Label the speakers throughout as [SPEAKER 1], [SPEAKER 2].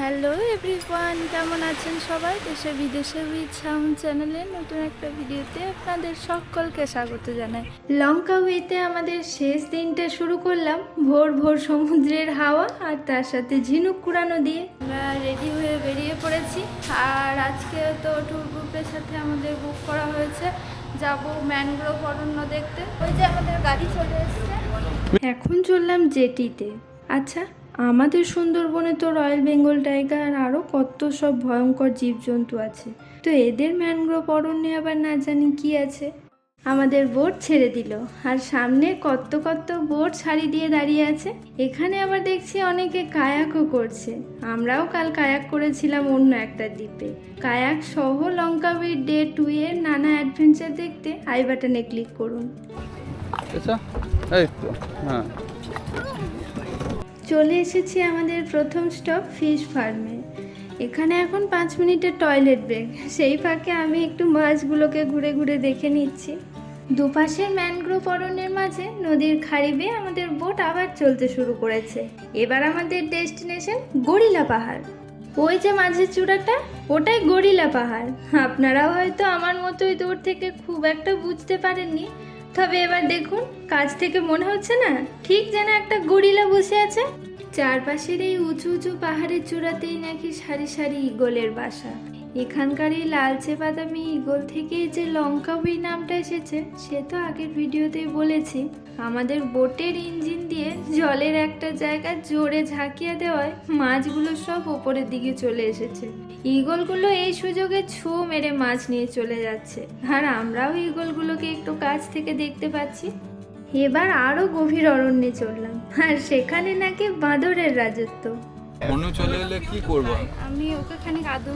[SPEAKER 1] Hello everyone, কেমন আছেন সবাই? দেশে বিদেশে উইথ সাউন্ড চ্যানেলে নতুন একটা ভিডিওতে আপনাদের সকলকে স্বাগত জানাই। লঙ্কা উইতে আমাদের শেষ দিনটা শুরু করলাম ভোর ভোর সমুদ্রের হাওয়া আর তার সাথে ঝিনুক কুড়ানো দিয়ে। আমরা রেডি হয়ে বেরিয়ে পড়েছি, আর আজকে তো ট্যুর গ্রুপের সাথে আমাদের বুক করা হয়েছে, যাব ম্যানগ্রোভ অরণ্য দেখতে। ওই যে আমাদের গাড়ি চলে এসছে, এখন চললাম জেটিতে। আচ্ছা, আমাদের সুন্দরবনে তো রয়্যাল বেঙ্গল টাইগার আর আরও কত সব ভয়ঙ্কর জীবজন্তু আছে, তো এদের ম্যানগ্রোভ অরণ্যে আবার না জানি কি আছে। আমাদের বোট ছেড়ে দিল, আর সামনে কত কত বোট সারি দিয়ে দাঁড়িয়ে আছে। এখানে আবার দেখছি অনেকে কায়াকও করছে। আমরাও কাল কায়াক করেছিলাম অন্য একটা দ্বীপে। কায়াক সহ লঙ্কা উইথ ডে 2 এর নানা অ্যাডভেঞ্চার দেখতে আই বাটনে ক্লিক করুন।
[SPEAKER 2] হ্যাঁ,
[SPEAKER 1] চলে এসেছি আমাদের প্রথম স্টপ ফিশ ফার্মে। এখানে এখন 5 মিনিটের টয়লেট ব্রেক, সেই ফাঁকে আমি একটু মাছগুলোকে ঘুরে ঘুরে দেখে নিচ্ছি। দুপাশের ম্যানগ্রোভ অরণ্যের মাঝে নদীর খাড়ি বেয়ে আমাদের বোট আবার চলতে শুরু করেছে। এবার আমাদের ডেস্টিনেশন গরিলা পাহাড়। ওই যে মাঝের চূড়াটা, ওটাই গরিলা পাহাড়। আপনারাও হয়তো আমার মতোই দূর থেকে খুব একটা বুঝতে পারেননি, তবে এবার দেখুন, কাছ থেকে মনে হচ্ছে না ঠিক যেন একটা গরিলা বসে আছে। চারপাশের এই উঁচু উঁচু পাহাড়ের চূড়াতেই নাকি সারি সারি ঈগলের বাসা। এখানকার এই লালচে বাদামি ঈগল থেকেই যে লঙ্কা উই নামটা এসেছে সে তো আগের ভিডিওতেই বলেছি। আমাদের বোটের ইঞ্জিন দিয়ে জলের একটা জায়গা জোরে ঝাঁকিয়ে দেওয়ায় মাছগুলো সব ওপরের দিকে চলে এসেছে। ঈগলগুলো এই সুযোগে ছো মেরে মাছ নিয়ে চলে যাচ্ছে, আর আমরাও ঈগলগুলোকে একটু কাছ থেকে দেখতে পাচ্ছি। এবার আরো গভীর অরণ্যে চললাম, আর সেখানে নাকি বাঁদরের রাজত্ব।
[SPEAKER 2] মনু চলে এলে কি করবো?
[SPEAKER 1] আমি ওকে খানিক আদৌ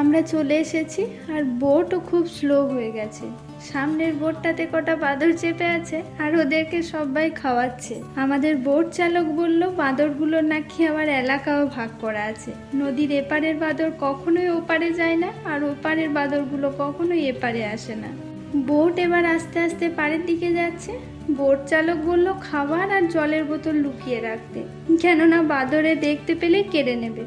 [SPEAKER 1] আমরা চলে এসেছি, আর বোটও খুব স্লো হয়ে গেছে। সামনের বোটটাতে কটা বাঁদর চেপে আছে, আর ওদেরকে সবাই খাওয়াচ্ছে। আমাদের বোট চালক বলল বাঁদরগুলোর নাকি আবার এলাকাও ভাগ করা আছে। নদীর এপারের বাঁদর কখনোই ওপারে যায় না, আর ওপারের বাঁদরগুলো কখনোই এপারে আসে না। বোট এবার আস্তে আস্তে পাড়ের দিকে যাচ্ছে। বোট চালক বলল খাবার আর জলের বোতল লুকিয়ে রাখতে, কেননা বাঁদরে দেখতে পেলে কেড়ে নেবে।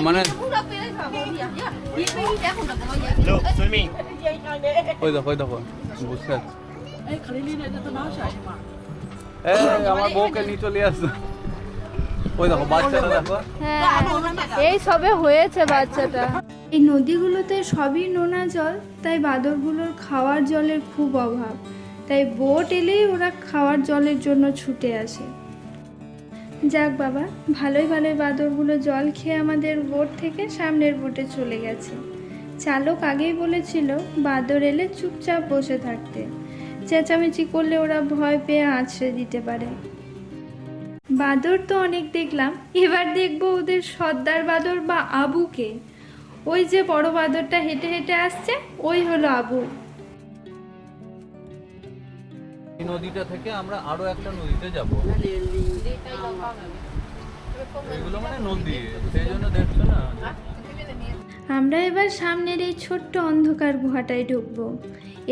[SPEAKER 2] মানে ওই দেখো বুঝতে আমার বউকে নিয়ে চলে আসতো। ওই দেখো বাচ্চাটা দেখো।
[SPEAKER 1] হ্যাঁ, এই সবে হয়েছে বাচ্চাটা। এই নদীগুলোতে সবই নোনা জল, তাই বাঁদরগুলোর খাওয়ার জলের খুব অভাব। তাই বোট এলেই ওরা খাওয়ার জলের জন্য ছুটে আসে। যাক বাবা, ভালোই বাঁদরগুলো জল খেয়ে আমাদের বোট থেকে সামনের বোটে চলে গেছে। চালক আগেই বলেছিল বাঁদর এলে চুপচাপ বসে থাকতে, চেঁচামেচি করলে ওরা ভয় পেয়ে আছড়ে দিতে পারে। বাঁদর তো অনেক দেখলাম, এবার দেখবো ওদের সর্দার বাঁদর বা আবুকে। ওই যে বড় বাঁদরটা হেঁটে হেঁটে আসছে, ওই হলো আবু।
[SPEAKER 2] এই নদীটা থেকে আমরা আরো একটা নদীতে যাব। এগুলো মানে নদী, সেই জন্য দেখছো না।
[SPEAKER 1] আমরা এবার সামনের এই ছোট্ট অন্ধকার গুহাটায় ঢুকবো।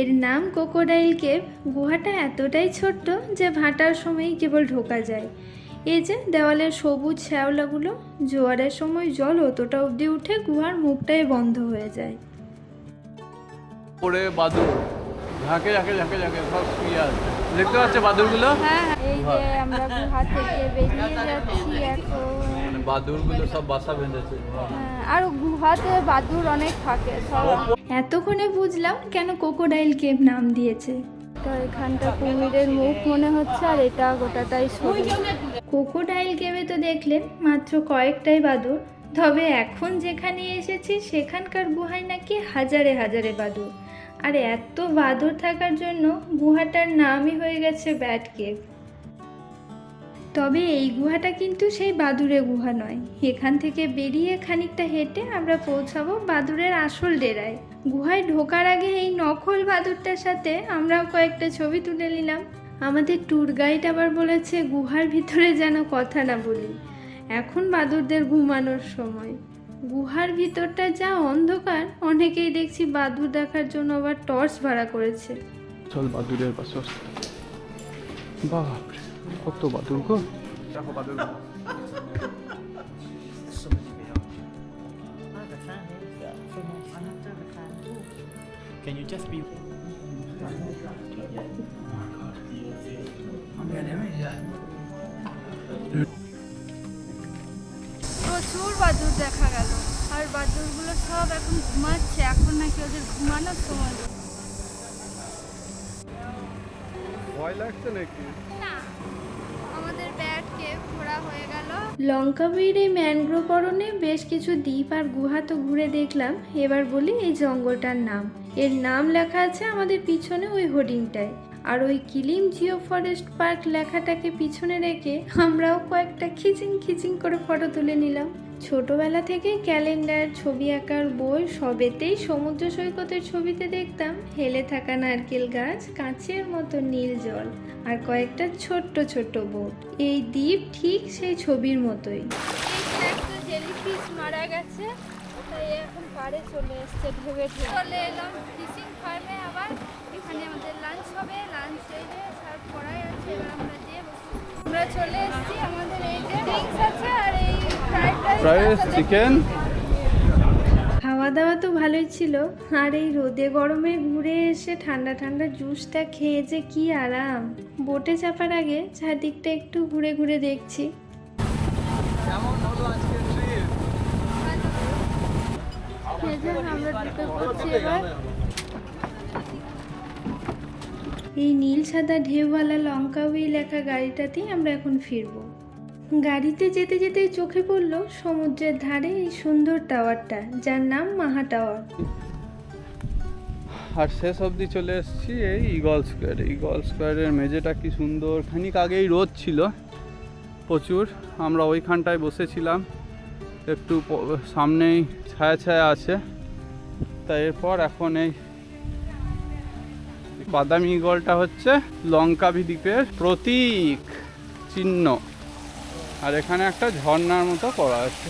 [SPEAKER 1] এর নাম ক্রোকোডাইল কেভ। গুহাটা এতটাই ছোট্ট যে ভাটার সময়ই কেবল ঢোকা যায়। এই যে দেওয়ালের সবুজ শ্যাওলাগুলো, জোয়ারের সময় জল অতটা অবধি উঠে গুহার মুখটাই বন্ধ হয়ে যায়।
[SPEAKER 2] পরে বাদুর ঝাঁকে সব শুয়ে আছে, দেখতে পাচ্ছে বাদুরগুলো।
[SPEAKER 1] হ্যাঁ, এই যে আমরা গুহা থেকে বেরিয়ে যাচ্ছি এখন।
[SPEAKER 2] মানে বাদুরগুলো সব বাসা বেঁধেছে।
[SPEAKER 1] আর গুহাতে বাদুর অনেক থাকে সব। এতক্ষণে বুঝলাম কেন ক্রোকোডাইল কেভ নাম দিয়েছে। তো এখানটা কুমিরের মুখ মনে হচ্ছে, আর এটা গোটাটাই সরু। ক্রোকোডাইল কেভে তো দেখলেন মাত্র কয়েকটাই বাদুর, তবে এখন যেখানে এসেছি সেখানকার গুহায় নাকি হাজারে হাজারে বাদুর। আর এত বাদুর থাকার জন্য গুহাটার নামই হয়ে গেছে ব্যাট কেভ। তবে এই গুহাটা কিন্তু সেই বাদুড়ের গুহা নয়। এখান থেকে বেরিয়ে খানিকটা হেঁটে আমরা পৌঁছাবো বাদুড়ের আসল ডেরায়। গুহায় ঢোকার আগে এই নকল বাদুড়টার সাথে আমরাও কয়েকটা ছবি তুলে নিলাম। আমাদের ট্যুর গাইড আবার বলেছে গুহার ভিতরে যেন কথা না বলি, এখন বাদুড়দের ঘুমানোর সময়। গুহার ভিতরটা যা অন্ধকার, অনেকেই দেখছি বাদুড় দেখার জন্য আবার টর্চ ভাড়া করেছে।
[SPEAKER 2] চল বাদুড়ের পাশে। বাপরে কত বাদুর গো, দেখো বাদুর।
[SPEAKER 3] Can you just be?
[SPEAKER 1] প্রচুর বাদুড় দেখা গেল, আর বাদুড়গুলো সব এখন ঘুমাচ্ছে, এখন নাকি ওদের ঘুমানোর সময়।
[SPEAKER 2] ভয় লাগছে নাকি?
[SPEAKER 1] না, আমাদের ব্যাটকে ঘোরা হয়ে গেল। লঙ্কাবীর এই ম্যানগ্রোভ অরণ্যে বেশ কিছু দ্বীপ আর গুহা তো ঘুরে দেখলাম। এবার বলি এই জঙ্গলটার নাম। এর নাম লেখা আছে আমাদের পিছনে ওই হোর্ডিংটায়, আর ওই কিলিম জিও ফরেস্ট পার্ক লেখাটাকে পিছনে রেখে আমরাও কয়েকটা খিচিং খিচিং করে ফটো তুলে নিলাম। ছোটবেলা থেকে ক্যালেন্ডার, ছবি আঁকার বই সবেতেই সমুদ্র সৈকতের ছবিতে দেখতাম হেলে থাকা নারকেল গাছ, কাঁচের মতো নীল জল আর কয়েকটা ছোট্ট ছোট্ট বোট। এই দ্বীপ ঠিক সেই ছবির মতোই। একটা জেলিফিশ মারা গেছে, তাই এখন পাড়ে চলে এসছে ভেবে চলে এলাম ফিশিং ফার্মে। আবার এখানে আমাদের লাঞ্চ হবে, লাঞ্চ রেডি সার্ভ করাই আছে। এবার আমরা যেয়ে আমরা চলে এসেছি, আমাদের এই যে ড্রিঙ্কস আছে আর এই ফ্রাইড রাইস,
[SPEAKER 2] চিকেন।
[SPEAKER 1] খাওয়া দাওয়া তো ভালোই ছিল, আর এই রোদে গরমে ঘুরে এসে ঠান্ডা ঠান্ডা জুসটা খেয়ে যে কি আরাম। বোটে চাপার আগে চারদিকটা একটু ঘুরে ঘুরে দেখছি।
[SPEAKER 2] কেমন হলো আজকে ট্রিপ?
[SPEAKER 1] আমরা ঢুকে পড়ছি এবার। এই নীল সাদা ঢেউওয়ালা লঙ্কাউই লেখা গাড়িটাতেই আমরা এখন ফিরবো। গাড়িতে যেতে যেতে চোখে পড়লো সমুদ্রের ধারে এই সুন্দর টাওয়ারটা, যার নাম মাহা টাওয়ার।
[SPEAKER 2] আর শেষ অবধি চলে এসেছি এই ইগল স্কোয়ারে। ইগল স্কোয়ারের মেঝেটা কি সুন্দর। খানিক আগেই রোদ ছিল প্রচুর, আমরা ওইখানটায় বসেছিলাম, একটু সামনেই ছায়া ছায়া আছে। তাই এরপর এখন এই বাদামি ইগলটা হচ্ছে লঙ্কাবি দ্বীপের প্রতীক চিহ্ন, আর এখানে একটা ঝর্ণার মতো করা আছে,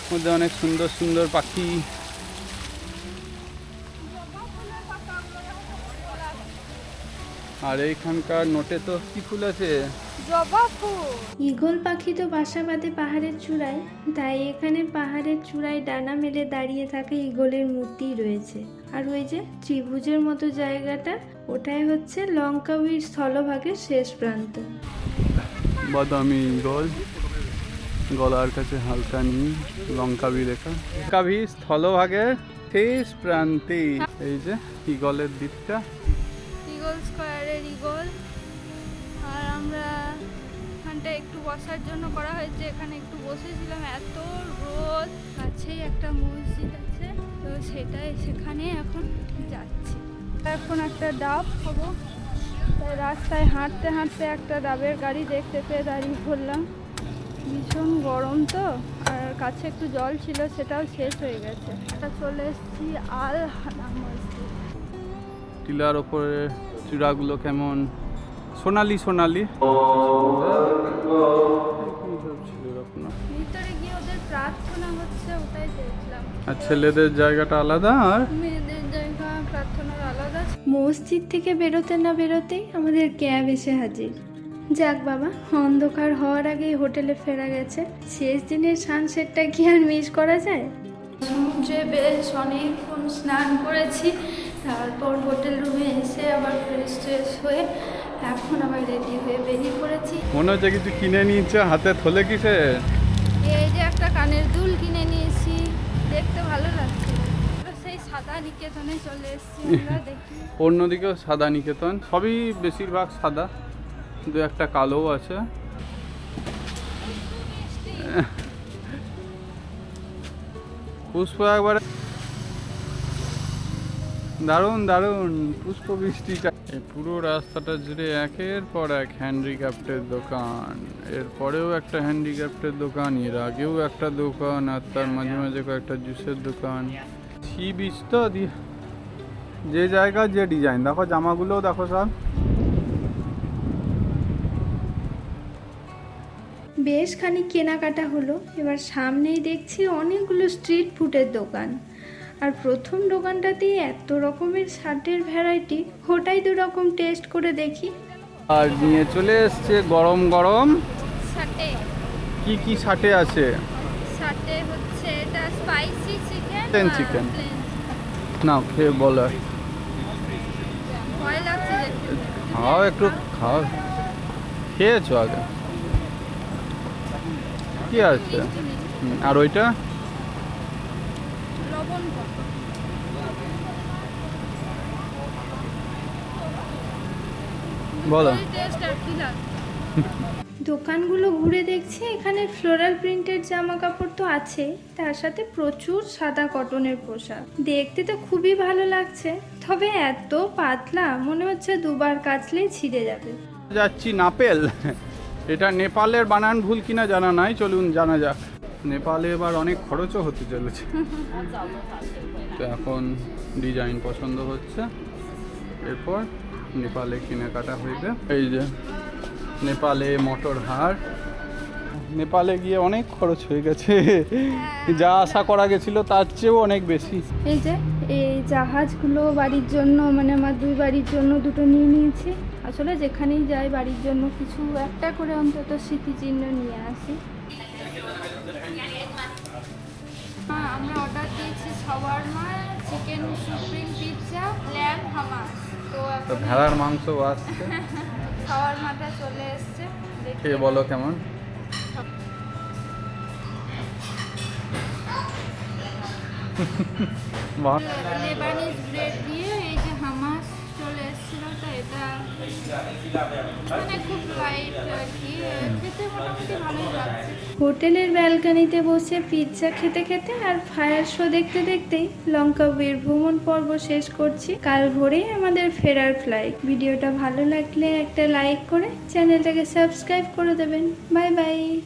[SPEAKER 2] মধ্যে অনেক সুন্দর সুন্দর পাখি। আর এইখানকার নোটে তো কি ফুল আছে?
[SPEAKER 1] জবা ফুল। ঈগল পাখি তো বাসা বাঁধে পাহাড়ের চূড়ায়, তাই এখানে পাহাড়ের চূড়ায় ডানা মেলে দাঁড়িয়ে থাকা ঈগলের মূর্তি রয়েছে। আর ওই যে ত্রিভুজের মতো জায়গাটা, ওটাই হচ্ছে লঙ্কাউইর স্থলভাগের শেষ প্রান্ত।
[SPEAKER 2] বাদামি ইগল, গলার কাছে হালকা নীল, লঙ্কাবি লেখা। লঙ্কাবি স্থলভাগের শেষ প্রান্তে এই যে ইগলের দ্বীপটা।
[SPEAKER 1] ইগল স্কোয়ারের ইগল। আর আমরা এখানটা একটু বসার জন্য করা হয়েছে, এখানে একটু বসেছিলাম, এত রোদ। কাছেই একটা মসজিদ আছে, তো সেখানে এখন যাচ্ছি। এখন একটা ডাব খাবো, তাই রাস্তায় হাঁটতে হাঁটতে একটা ডাবের গাড়ি দেখতে পেয়ে দাঁড়িয়ে পড়লাম। ভীষণ গরম তো, আর কাছে একটু জল ছিল, সেটাও শেষ হয়ে গেছে। চলে এসেছি আল হানা মসজিদ।
[SPEAKER 2] টিলার ওপরে চূড়াগুলো কেমন সোনালি সোনালি।
[SPEAKER 1] ভিতরে গিয়ে ওদের প্রার্থনা হচ্ছে, ওটাই দেখলাম।
[SPEAKER 2] আর ছেলেদের জায়গাটা আলাদা আর
[SPEAKER 1] মেয়েদের জায়গা প্রার্থনার আলাদা। মসজিদ থেকে বেরোতে না বেরোতেই আমাদের ক্যাব এসে হাজির। যাক বাবা, অন্ধকার হওয়ার আগেই হোটেলে ফেরা গেছে। শেষ দিনের সানসেটটা কি আর মিস করা যায়? সমুদ্রে বেশ অনেকক্ষণ স্নান করেছি, তারপর হোটেল রুমে এসে আবার ফ্রেশ হয়ে এখন আবার রেডি হয়ে বেরিয়ে পড়েছি।
[SPEAKER 2] মনে হচ্ছে কিছু কিনে নিয়েছে, হাতে থলে কিসে?
[SPEAKER 1] এই যে একটা কানের দুল কিনে নিয়েছি, দেখতে ভালো লাগছে। সেই সাদা নিকেতনে চলে এসেছি আমরা, দেখি।
[SPEAKER 2] অন্যদিকেও সাদা নিকেতন, সবই বেশিরভাগ সাদা, দু একটা কালোও আছে। পুষ্প একবারে দারুণ দারুণ পুষ্প বৃষ্টিটা। এই পুরো রাস্তাটা জুড়ে একের পর এক হ্যান্ডিক্রাফটের দোকান, এরপরেও একটা হ্যান্ডিক্রাফটের দোকান, এর আগেও একটা দোকান, আর তার মাঝে মাঝে কয়েকটা জুসের দোকান। সি বিচ তো, যে জায়গা যে ডিজাইন, দেখো জামাগুলোও দেখো সব।
[SPEAKER 1] বেশ খানিক কেনাকাটা হলো। এবার সামনেই দেখছি অনেকগুলো স্ট্রিট ফুডের দোকান, আর প্রথম দোকানটাতেই এত রকমের শার্টের ভ্যারাইটি, ওটাই 2 রকম টেস্ট করে দেখি।
[SPEAKER 2] আর নিয়ে চলে এসছে গরম গরম।
[SPEAKER 1] শার্টে
[SPEAKER 2] কি শার্টে আছে?
[SPEAKER 1] শার্টে হচ্ছে এটা স্পাইসি চিকেন,
[SPEAKER 2] Plain chicken। না খেয়ে বলো।
[SPEAKER 1] ভয় লাগছে দেখতে।
[SPEAKER 2] খাও একটু খাও, খেয়েছো আগে? কি আছে? আর ওইটা
[SPEAKER 1] লবণ
[SPEAKER 2] বলো।
[SPEAKER 1] টেস্ট আর কি লাগে। দোকানগুলো ঘুরে দেখছি, এখানে ফ্লোরাল প্রিন্টের জামা কাপড় তো আছে, তার সাথে প্রচুর সাদা কটনের পোশাক। দেখতে তো খুবই ভালো লাগছে, তবে এত পাতলা মনে হচ্ছে 2বার কাচলেই ছিঁড়ে যাবে।
[SPEAKER 2] যাচ্ছি নাপেল। এটা নেপালের বানান ভুল কিনা জানা নাই, চলুন জানা যাক। নেপালে এবার অনেক খরচও হতে চলেছে। তো এখন ডিজাইন পছন্দ হচ্ছে, এরপর নেপালে কেনাকাটা হইবে। এই যে নেপালে মোটর হাট, নেপালে গিয়ে অনেক খরচ হয়ে গেছে, যা আশা করা গেছিল তার চেয়েও অনেক বেশি।
[SPEAKER 1] এই যে এই জাহাজগুলো বাড়ির জন্য, মানে আমার 2 বাড়ির জন্য 2টো নিয়ে নিয়েছি। আসলে যেখানেই যাই বাড়ির জন্য কিছু একটা করে অন্তত স্মৃতিচিহ্ন নিয়ে আসি। আমরা অর্ডার দিয়েছি shawarma, chicken supreme pizza, lamb hummus. তো
[SPEAKER 2] তো ভেড়ার মাংস আসছে,
[SPEAKER 1] শাওয়ারমাটা চলে এসছে।
[SPEAKER 2] খেয়ে বলো কেমন। বাহ,
[SPEAKER 1] লেবানিজ ব্রেড দিয়ে এই যে হামাস চলে এসেছিল, তো এটা মানে খুব লাইট আর কি, খেতে মোটামুটি ভালোই লাগছে। হোটেলের ব্যালকনিতে বসে পিৎজা খেতে খেতে আর ফায়ার শো দেখতে দেখতেই লঙ্কাউয়ের ভ্রমণ পর্ব শেষ করছি। কাল ভোরেই আমাদের ফেরার ফ্লাইট। ভিডিওটা ভালো লাগলে একটা লাইক করে চ্যানেলটাকে সাবস্ক্রাইব করে দেবেন। Bye bye.